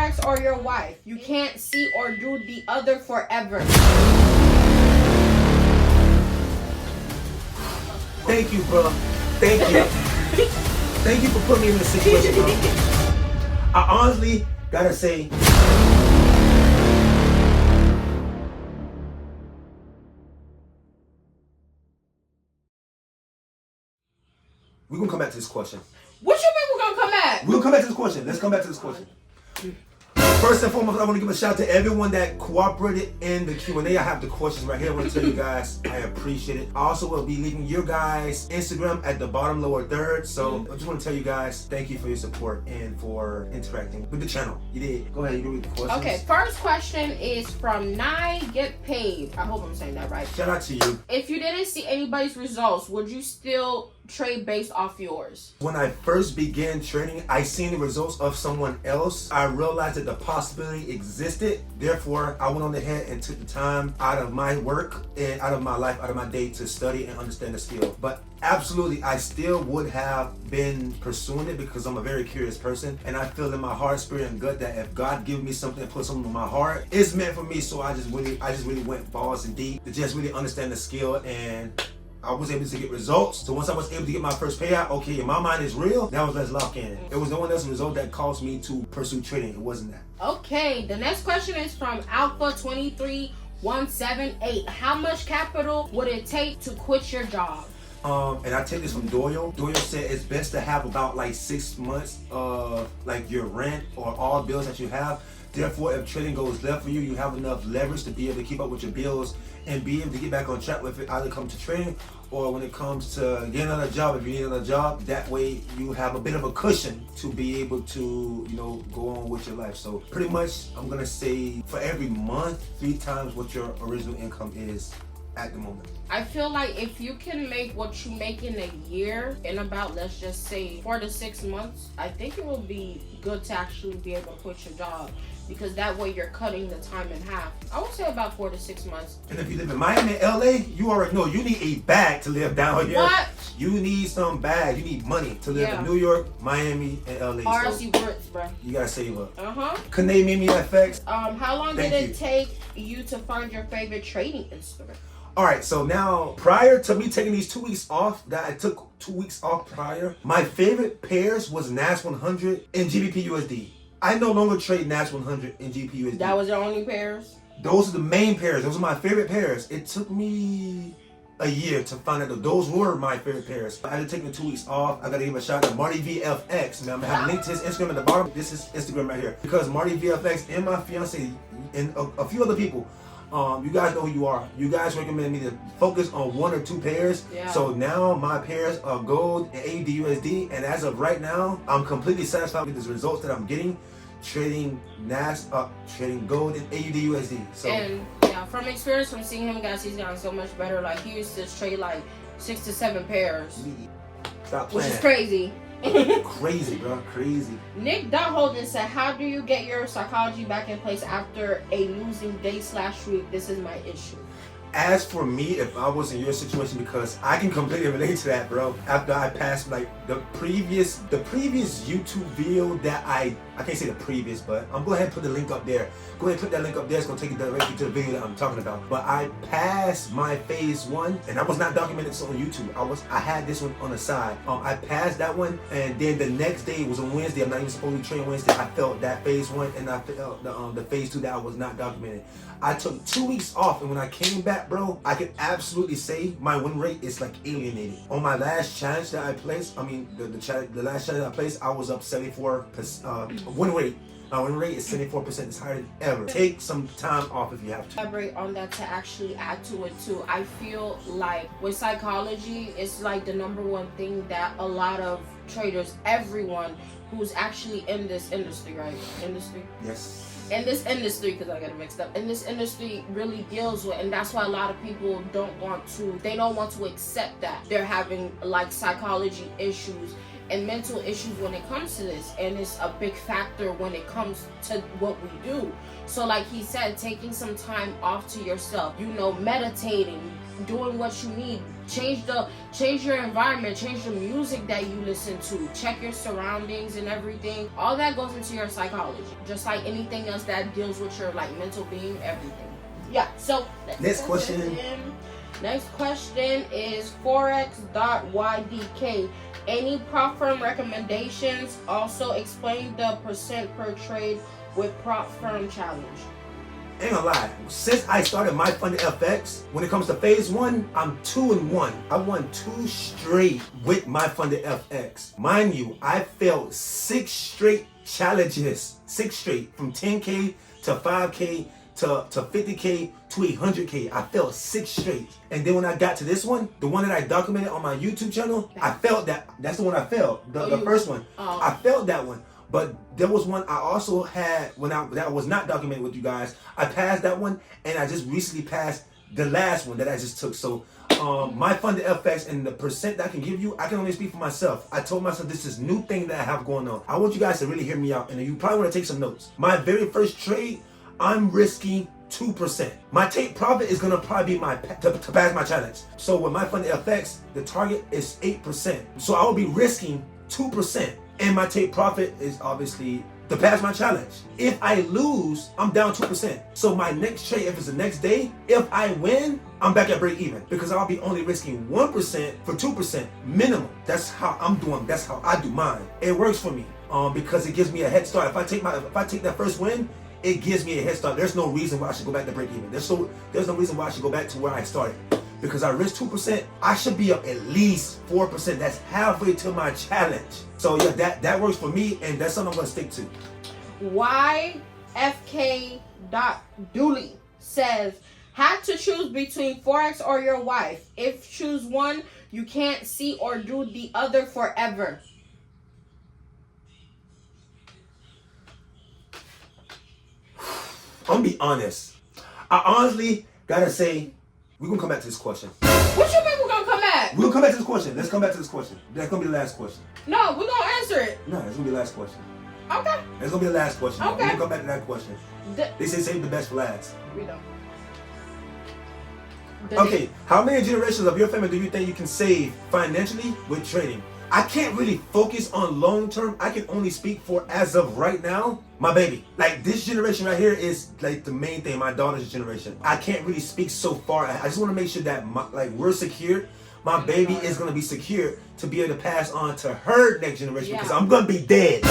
Forex or your wife. You can't see or do the other forever. Thank you, bro. Thank you. Thank you for putting me in this situation, bro. I honestly gotta say, we're gonna come back to this question. What you mean we're gonna come back? We'll come back to this question. Let's come back to this question. First and foremost, I want to give a shout out to everyone that cooperated in the Q&A. I have the questions right here. I want to tell you guys I appreciate it. I also will be leaving your guys' Instagram at the bottom lower third. So I just want to tell you guys thank you for your support and for interacting with the channel. You did. Go ahead, you can read the questions. Okay, first question is from Nye Get Paid. I hope I'm saying that right. Shout out to you. If you didn't see anybody's results, would you still trade based off yours? When I first began trading, I seen the results of someone else. I realized that the possibility existed. Therefore, I went on ahead and took the time out of my work and out of my life, out of my day to study and understand the skill. But absolutely, I still would have been pursuing it because I'm a very curious person, and I feel in my heart, spirit, and gut that if God gives me something and put something in my heart, it's meant for me. So I just really went balls and deep to just really understand the skill, and I was able to get results. So once I was able to get my first payout, okay, in my mind it's real. That was let's lock in. It was no one else's result that caused me to pursue trading. It wasn't that. Okay, the next question is from Alpha23178. How much capital would it take to quit your job? And I take this from Doyle. Doyle said it's best to have about like 6 months of like your rent or all bills that you have. Therefore, if trading goes left for you, you have enough leverage to be able to keep up with your bills and be able to get back on track with it, either come to trading or when it comes to getting another job. If you need another job, that way you have a bit of a cushion to be able to, you know, go on with your life. So pretty much, I'm gonna say for every month, 3 times what your original income is at the moment. I feel like if you can make what you make in a year in about, let's just say 4 to 6 months, I think it will be good to actually be able to quit your job, because that way you're cutting the time in half. I would say about 4 to 6 months. And if you live in Miami, LA, you already know you need a bag to live down here. What? You need some bag. You need money to live in New York, Miami, and LA. Or else you rich, bro. You gotta save up. Kane Mimi FX. How long did it take you to find your favorite trading instrument? All right, so now prior to me taking these 2 weeks off, that I took 2 weeks off prior, my favorite pairs was NAS 100 and GBP USD. I no longer trade NAS 100 and GBP USD. That was your only pairs? Those are the main pairs. Those are my favorite pairs. It took me a year to find out that those were my favorite pairs. I had to take the 2 weeks off. I gotta give a shout out to Marty VFX. Now I'm gonna have a link to his Instagram at the bottom. This is Instagram right here. Because Marty VFX and my fiance and a few other people, you guys know who you are. You guys recommend me to focus on 1 or 2 pairs. Yeah. So now my pairs are gold and AUD/USD, and as of right now, I'm completely satisfied with the results that I'm getting trading NAS, trading gold and AUD/USD. So, and yeah, from experience, from seeing him, guys, he's gotten so much better. Like he used to trade like 6 to 7 pairs, stop playing. Which is crazy. Crazy, bro, crazy. Nick Holden said, how do you get your psychology back in place after a losing day/week? This is my issue. As for me, if I was in your situation, because I can completely relate to that, bro. After I passed like the previous YouTube video that I can't say the previous, but I'm going ahead and put the link up there. Go ahead and put that link up there. It's going to take you directly to the video that I'm talking about. But I passed my phase 1, and I was not documented on YouTube. I had this one on the side. I passed that one, and then the next day, it was on Wednesday. I'm not even supposed to train Wednesday. I felt that phase 1, and I felt the phase 2 that I was not documented. I took 2 weeks off, and when I came back, bro, I can absolutely say my win rate is like alienated. On my last challenge that I placed, the last challenge I placed, I was up 74% win rate. My win rate is 74%. It's higher than ever. Take some time off if you have to. Elaborate on that to actually add to it too. I feel like with psychology, it's like the #1 thing that a lot of traders, everyone who's actually in this industry, right? Industry? Yes. In this industry, because I got it mixed up, in this industry really deals with, and that's why a lot of people don't want to accept that they're having like psychology issues and mental issues when it comes to this, and it's a big factor when it comes to what we do. So like he said, taking some time off to yourself, you know, meditating, doing what you need, change your environment, change the music that you listen to, check your surroundings and everything. All that goes into your psychology, just like anything else that deals with your like mental being, everything. Yeah. So next question. Next question is Forex.ydk. Any prop firm recommendations? Also explain the percent per trade with prop firm challenge. Ain't gonna lie, since I started my funded FX, when it comes to phase 1, I'm 2-1. I won 2 straight with my funded FX. Mind you, I failed 6 straight challenges. 6 straight, from 10K to 5K to 50K to 100K. I failed 6 straight. And then when I got to this one, the one that I documented on my YouTube channel, I failed that. That's the one I failed. The first one. I failed that one. But there was one I also had that was not documented with you guys. I passed that one, and I just recently passed the last one that I just took. So my funded FX and the percent that I can give you, I can only speak for myself. I told myself this is new thing that I have going on. I want you guys to really hear me out, and you probably want to take some notes. My very first trade, I'm risking 2%. My take profit is gonna probably be to pass my challenge. So with my funded FX, the target is 8%. So I will be risking 2%. And my take profit is obviously to pass my challenge. If I lose, I'm down 2%. So my next trade, if it's the next day, if I win, I'm back at break even, because I'll be only risking 1% for 2% minimum. That's how I'm doing. That's how I do mine. It works for me because it gives me a head start. If I take that first win, it gives me a head start. There's no reason why I should go back to break even. There's no reason why I should go back to where I started. Because I risk 2%, I should be up at least 4%. That's halfway to my challenge. So yeah, that works for me, and that's something I'm gonna stick to. YFK.Doyle says, had to choose between Forex or your wife. If choose one, you can't see or do the other forever. I'm gonna be honest. I honestly gotta say, we're gonna come back to this question. What you mean we're gonna come back? We're gonna come back to this question. Let's come back to this question. That's gonna be the last question. No, we're gonna answer it. No, that's gonna be the last question. Okay. That's gonna be the last question. Okay. We're gonna come back to that question. They say save the best for last. We don't. Okay, how many generations of your family do you think you can save financially with trading? I can't really focus on long term. I can only speak for, as of right now, my baby. Like, this generation right here is like the main thing, my daughter's generation. I can't really speak so far. I just want to make sure that we're secure. My baby is going to be secure to be able to pass on to her next generation, because I'm going to be dead.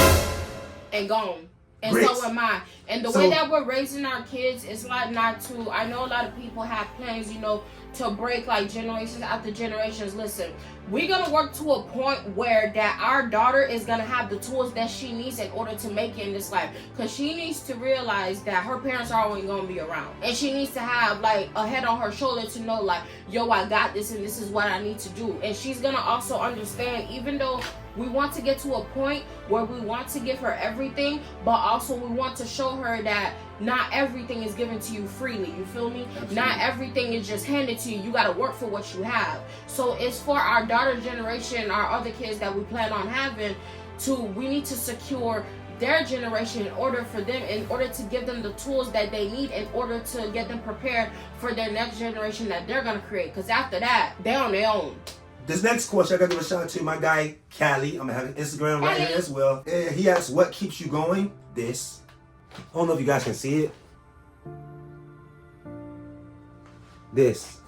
And gone. And Bricks. so am I. And the way that we're raising our kids, it's like not to, I know a lot of people have plans, you know, to break like generations after generations. Listen, we're gonna work to a point where that our daughter is gonna have the tools that she needs in order to make it in this life, because she needs to realize that her parents are always gonna be around, and she needs to have like a head on her shoulder to know like, yo, I got this and this is what I need to do. And she's gonna also understand, even though we want to get to a point where we want to give her everything, but also we want to show her that not everything is given to you freely. You feel me? Absolutely. Not everything is just handed to you. You got to work for what you have. So it's for our daughter generation, our other kids that we plan on having, we need to secure their generation in order to give them the tools that they need in order to get them prepared for their next generation that they're going to create. Because after that, they're on their own. This next question, I got to give a shout out to my guy, Callie. I'm going to have an Instagram right here as well. He asks, what keeps you going? This. I don't know if you guys can see it. This.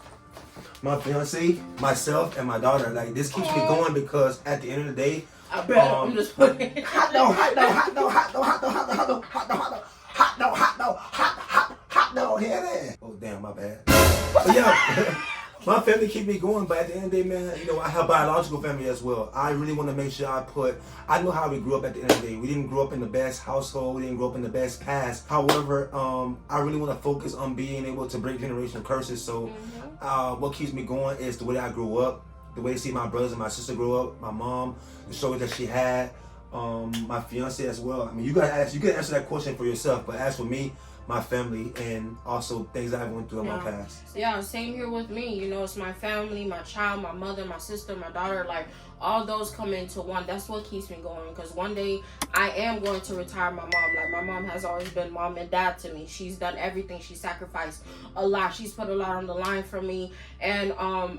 My fiance, myself, and my daughter. Like, this keeps me going because at the end of the day, I bet I'm just playing. Hot dog, here it is. Oh, damn, my bad. But yeah. My family keep me going, but at the end of the day, man, you know, I have biological family as well. I really want to make sure I know how we grew up at the end of the day. We didn't grow up in the best household. We didn't grow up in the best past. However, I really want to focus on being able to break generational curses. So what keeps me going is the way I grew up, the way I see my brothers and my sister grow up, my mom, the story that she had, my fiance as well. I mean, you can answer that question for yourself, but as for me, my family and also things I went through in my past. Yeah, same here with me. You know, it's my family, my child, my mother, my sister, my daughter. Like, all those come into one. That's what keeps me going, because one day I am going to retire my mom. Like, my mom has always been mom and dad to me. She's done everything. She sacrificed a lot. She's put a lot on the line for me and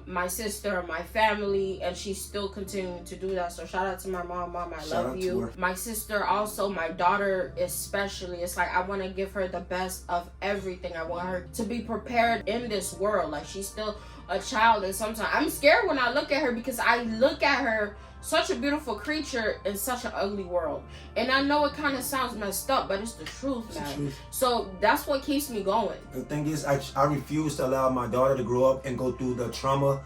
my sister, my family, and she's still continuing to do that. So shout out to my mom. Mom, I love you. My sister also, my daughter especially. It's like I want to give her the best of everything. I want her to be prepared in this world. Like, she's still a child, and sometimes I'm scared when I look at her, because I look at her such a beautiful creature in such an ugly world. And I know it kind of sounds messed up, but it's the truth, man. So that's what keeps me going. The thing is, I refuse to allow my daughter to grow up and go through the trauma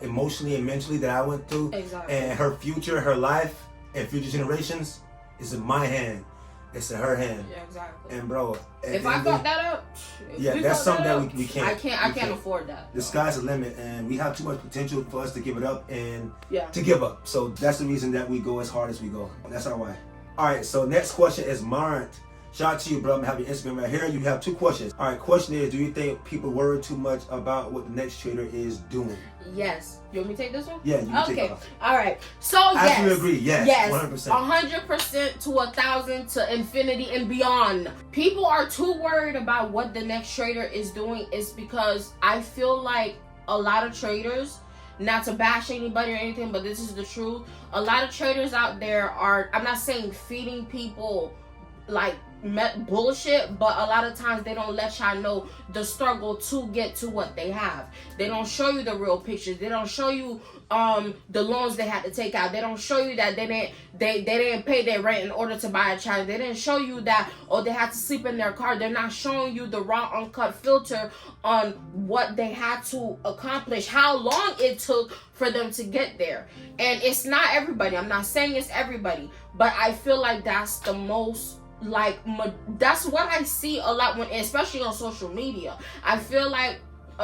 emotionally and mentally that I went through. Exactly. And her future, her life, and future generations is in my hand. It's in her hand. Yeah, exactly. And bro, if I fuck that up, that's something that we can't. I can't afford that. The sky's the limit, and we have too much potential for us to give it up and to give up. So that's the reason that we go as hard as we go. That's our why. All right. So next question is Marant. Shout out to you, bro. I'm having your Instagram right here. You have 2 questions. All right. Question is, do you think people worry too much about what the next trader is doing? Yes. You want me to take this one? Yeah, you can take it off. All right. So I yes. actually agree. Yes. 100%. 100% to 1,000 to infinity and beyond. People are too worried about what the next trader is doing. Is because I feel like a lot of traders, not to bash anybody or anything, but this is the truth. A lot of traders out there are, I'm not saying feeding people like bullshit, but a lot of times they don't let y'all know the struggle to get to what they have. They don't show you the real pictures. They don't show you the loans they had to take out. They don't show you that they didn't pay their rent in order to buy a child. They didn't show you that, or they had to sleep in their car. They're not showing you the raw, uncut filter on what they had to accomplish, how long it took for them to get there. And it's not everybody. I'm not saying it's everybody, but I feel like that's the most, that's what I see a lot, when, especially on social media. I feel like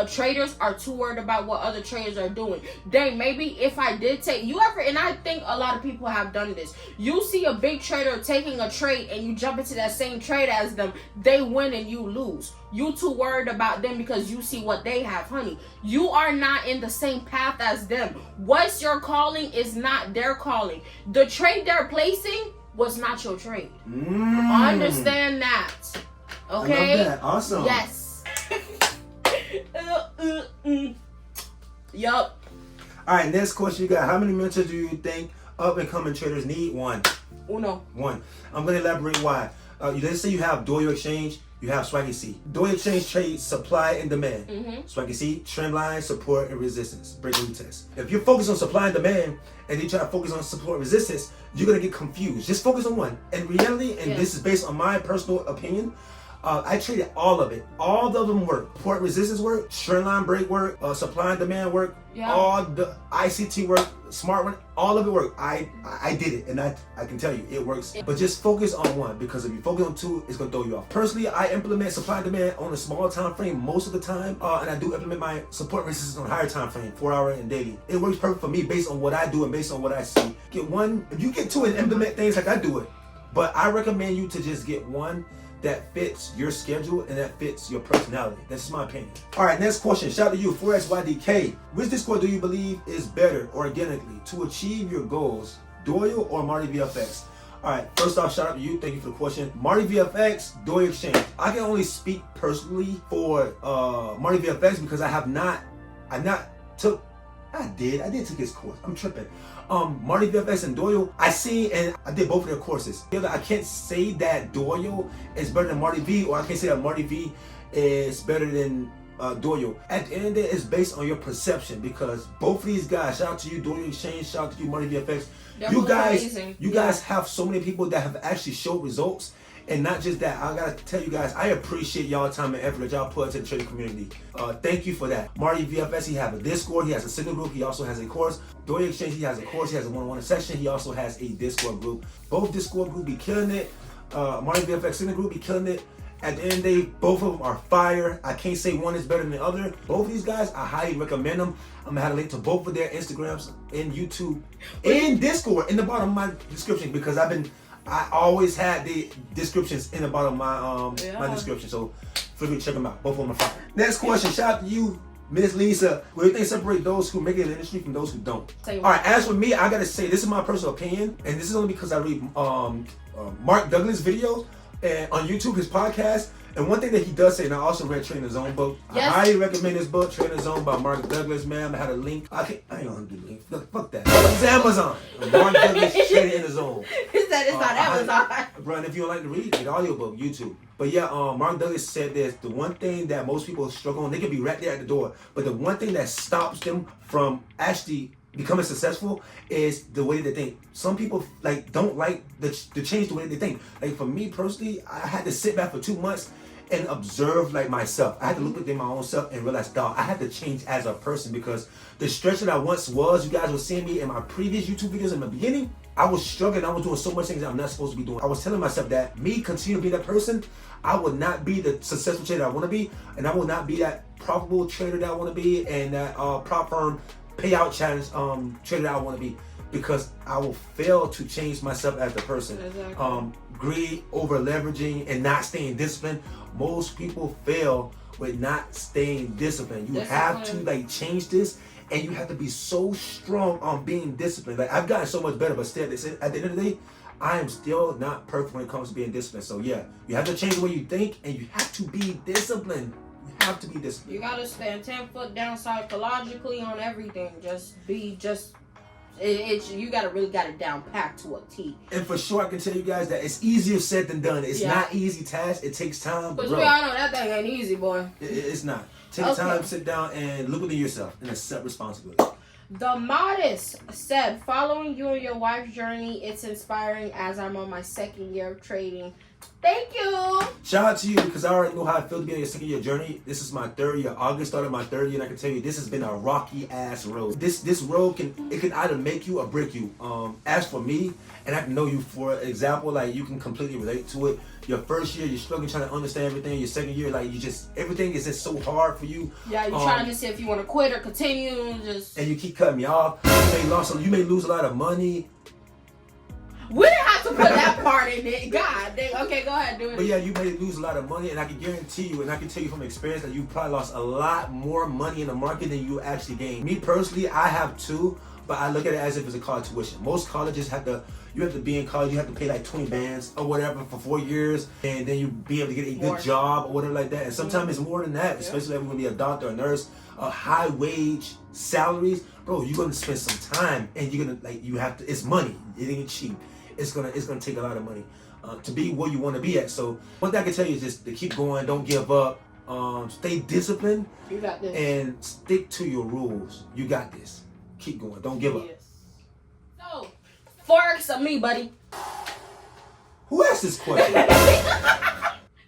traders are too worried about what other traders are doing. Dang, maybe if I did take, and I think a lot of people have done this. You see a big trader taking a trade and you jump into that same trade as them, they win and you lose. You too worried about them because you see what they have. Honey, you are not in the same path as them. What's your calling is not their calling. The trade they're placing was not your trade. Understand that. Okay? I love that. Awesome. Yes. Yup. All right, next question you got. How many mentors do you think up and coming traders need? 1. Uno. 1. I'm going to elaborate why. Let's say you have Doyle Exchange, you have Swaggy C. Doyle Exchange trades supply and demand. Swaggy C, trend line, support, and resistance. Breaking test. If you're focused on supply and demand and you try to focus on support and resistance, you're going to get confused. Just focus on one. In reality, and this is based on my personal opinion, I traded all of it. All of them work. Support resistance work, trend line break work, supply and demand work, all the ICT work, smart one, all of it work. I did it, and I can tell you it works. But just focus on one, because if you focus on 2, it's gonna throw you off. Personally, I implement supply and demand on a small time frame most of the time, and I do implement my support resistance on a higher time frame, 4 hour and daily. It works perfect for me based on what I do and based on what I see. Get one. If you get 2 and implement things like I do it, but I recommend you to just get one that fits your schedule and that fits your personality. That's my opinion. All right, next question. Shout out to you, Forex YDK. Which Discord do you believe is better organically to achieve your goals, Doyle or Marty VFX? All right, first off, shout out to you. Thank you for the question. Marty VFX, Doyle Exchange. I can only speak personally for Marty VFX because I did take his course. I'm tripping. Marty VFX and Doyle, I see, and I did both of their courses. I can't say that Doyle is better than Marty V, or I can't say that Marty V is better than Doyle. At the end of the day, it's based on your perception, because both of these guys, shout out to you, Doyle Exchange, shout out to you, Marty VFX. You guys have so many people that have actually showed results. And not just that, I gotta tell you guys, I appreciate y'all time and effort that y'all put into the trading community. Thank you for that. Marty VFS, he has a Discord, he has a single group, he also has a course. Doyle Exchange, he has a course, he has a one-on-one session, he also has a Discord group. Both Discord group be killing it. Marty VFX single group be killing it. At the end of the day, both of them are fire. I can't say one is better than the other. Both of these guys, I highly recommend them. I'm gonna have a link to both of their Instagrams and YouTube and Discord in the bottom of my description, because I always had the descriptions in the bottom of my description, so feel free to check them out. Both of them are fire. Next question, shout out to you, Miss Lisa. What do you think separate those who make it in the industry from those who don't? All right, as for me, I gotta say this is my personal opinion, and this is only because I read Mark Douglas' videos and on YouTube, his podcast. And one thing that he does say, and I also read Train His Own book. Yes. I highly recommend this book, Train His Own by Mark Douglas, man. I had a link. I ain't gonna do the link. Fuck that. It's Amazon. Mark Douglas, Train His Own. He said it's not Amazon. Bro, and if you don't like to read, get audiobook, YouTube. But yeah, Mark Douglas said this. The one thing that most people struggle on, they can be right there at the door, but the one thing that stops them from actually becoming successful is the way they think. Some people don't like to change the way they think. Like for me personally, I had to sit back for 2 months and observe myself. I had to look within my own self and realize, dog, I had to change as a person, because the stretch that I once was, you guys were seeing me in my previous YouTube videos in the beginning, I was struggling. I was doing so much things that I'm not supposed to be doing. I was telling myself that me continue to be that person, I would not be the successful trader I want to be, and I will not be that profitable trader that I want to be, and that prop firm payout challenge trader that I want to be, because I will fail to change myself as a person. Exactly. Greed, over leveraging, and not staying disciplined. Most people fail with not staying disciplined. You have to change this, and you have to be so strong on being disciplined. I've gotten so much better, but still, at the end of the day, I am still not perfect when it comes to being disciplined. So yeah, you have to change the way you think, and you have to be disciplined. You have to be disciplined. You gotta stand 10 foot down psychologically on everything. You really got it down packed to a T. And for sure, I can tell you guys that it's easier said than done. It's not easy task. It takes time. But we all know that thing ain't easy, boy. It's not. Take time, sit down, and look within yourself and accept responsibility. The Modest said, following you and your wife's journey, it's inspiring as I'm on my 2nd year of trading. Thank you. Shout out to you, because I already know how I feel to be on your 2nd year journey. This is my 3rd year. August started my 3rd year, and I can tell you this has been a rocky ass road. This road can either make you or break you. As for me, and I can know you for example, you can completely relate to it. Your 1st year, you're struggling trying to understand everything. Your 2nd year, everything is just so hard for you. Yeah, you're trying to see if you want to quit or continue. And you keep cutting me off. You may lose a lot of money. We didn't have to put that part in it. God dang. Okay, go ahead, do it. But yeah, you may lose a lot of money, and I can guarantee you, and I can tell you from experience, that you probably lost a lot more money in the market than you actually gained. Me personally, I have too, but I look at it as if it's a college tuition. Most colleges you have to be in college, you have to pay 20 bands or whatever for 4 years, and then you be able to get a good job or whatever like that. And sometimes it's more than that, especially if you're gonna be a doctor, a nurse, high wage salaries. Bro, you're gonna spend some time, and you're gonna it's money. It ain't cheap. It's gonna take a lot of money to be where you want to be at. So one thing I can tell you is just to keep going, don't give up, stay disciplined, you got this, and stick to your rules. You got this. Keep going, don't give up. So, Forex or me, buddy? Who asked this question?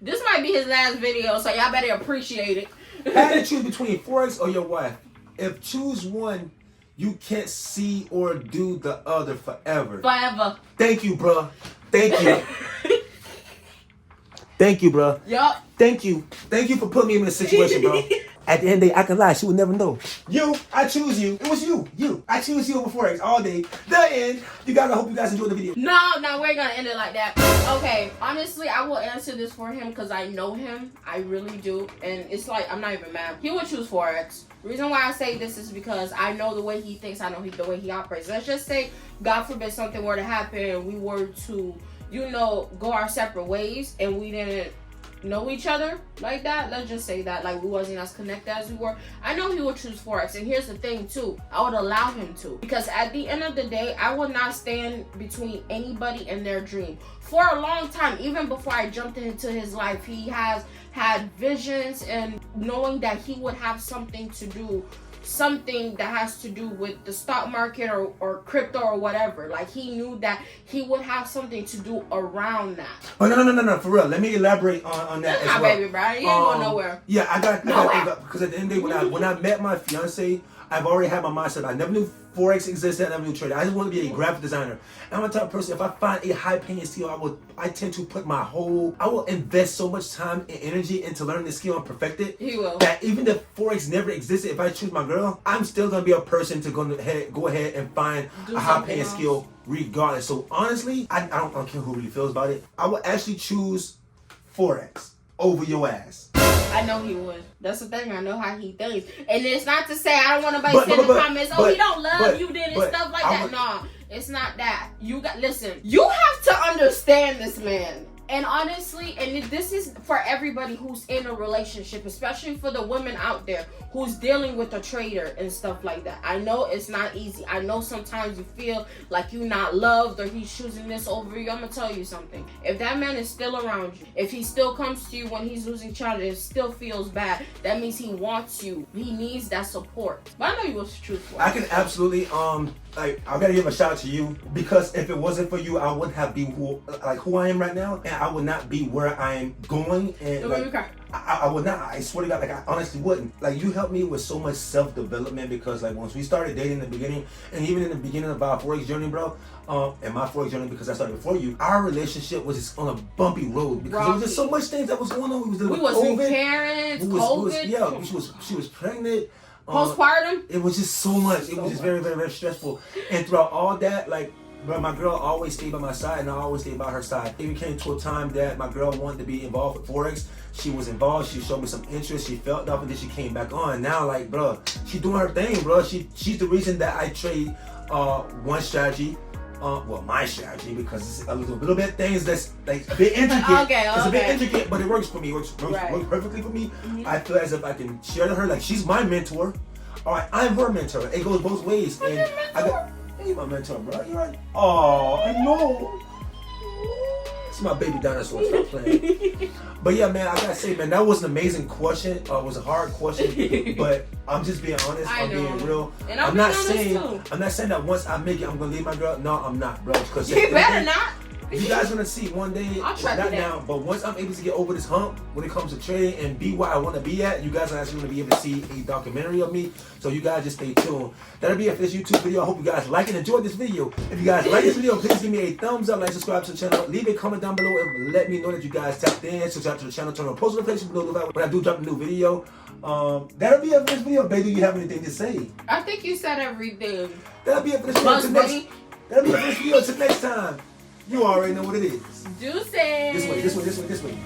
This might be his last video, so y'all better appreciate it. How to choose between Forex or your wife? If choose one, you can't see or do the other forever. Forever. Thank you, bro. Thank you. Thank you, bro. Yup. Thank you. Thank you for putting me in this situation, bro. At the end of the day, I can lie. She would never know. I choose you. It was you. I choose you over Forex all day. The end. I hope you guys enjoyed the video. No, we're gonna end it like that. Okay, honestly, I will answer this for him because I know him. I really do. And it's I'm not even mad. He would choose Forex. The reason why I say this is because I know the way he thinks. I know the way he operates. Let's just say, God forbid, something were to happen and we were to, go our separate ways and we didn't know each other like that. Let's just say that we wasn't as connected as we were. I know he would choose Forex, and here's the thing too, I would allow him to, because at the end of the day, I would not stand between anybody and their dream. For a long time, even before I jumped into his life, he has had visions, and knowing that he would have something that has to do with the stock market or crypto or whatever. He knew that he would have something to do around that. Oh, no, for real. Let me elaborate on that as well. Baby, bro. You ain't going nowhere. Yeah, I got because at the end of the day, when I met my fiance, I've already had my mindset. I never knew Forex exists, I never knew trading. I just want to be a graphic designer. And I'm the type of person, if I find a high-paying skill, I tend to put I will invest so much time and energy into learning the skill and perfect it. He will. That even if Forex never existed, if I choose my girl, I'm still gonna be a person to go ahead and find a high-paying skill regardless. So honestly, I don't care who really feels about it. I would actually choose Forex over your ass. I know he would. That's the thing. I know how he thinks. And it's not to say I don't want nobody saying in the comments, oh, he don't love you, then, and stuff like that. No, it's not that. Listen, you have to understand this man. And honestly, and this is for everybody who's in a relationship, especially for the women out there who's dealing with a trader and stuff like that. I know it's not easy. I know sometimes you feel like you're not loved or he's choosing this over you. I'm going to tell you something. If that man is still around you, if he still comes to you when he's losing child and it still feels bad, that means he wants you. He needs that support. But I know you was truthful. I can absolutely, I gotta give a shout out to you, because if it wasn't for you, I wouldn't have been who I am right now, and I would not be where I am going. And I would not. I swear to God, I honestly wouldn't. You helped me with so much self-development, because once we started dating in the beginning, and even in the beginning of our Forex journey, bro, and my Forex journey, because I started before you, our relationship was just on a bumpy road because there was just so much things that was going on. We was new parents, COVID. She was pregnant. Postpartum? It was just so much. It was just very, very, very stressful. And throughout all that, bro, my girl always stayed by my side, and I always stayed by her side. It came to a time that my girl wanted to be involved with Forex. She was involved. She showed me some interest. She felt up, and then she came back on. Now, bro, she doing her thing, bro. She's the reason that I trade one strategy. My strategy, because it's a little bit things that's a bit intricate. Okay. It's a bit intricate, but it works for me. It works perfectly for me. Mm-hmm. I feel as if I can share to her, she's my mentor. All right, I'm her mentor. It goes both ways. I'm your mentor. You're my mentor, bro. You're right. Oh, I know. It's my baby dinosaur. Stop playing. But yeah, man, I gotta say, man, that was an amazing question. It was a hard question, but I'm just being honest. I'm being real. And I'm not saying that once I make it, I'm gonna leave my girl. No, I'm not, bro. Because you better not. You guys gonna see one day, not now, but once I'm able to get over this hump when it comes to trading and be where I want to be at, you guys are actually gonna be able to see a documentary of me. So you guys just stay tuned. That'll be it for this YouTube video. I hope you guys like and enjoyed this video. If you guys like this video, please give me a thumbs up, subscribe to the channel, leave a comment down below, and let me know that you guys tapped in. Subscribe to the channel, turn on post notifications below when I do drop a new video. That'll be it for this video. Baby, do you have anything to say? I think you said everything. That'll be it for this video. That'll be it for this video. Till next time. You already know what it is. Juicy. This way.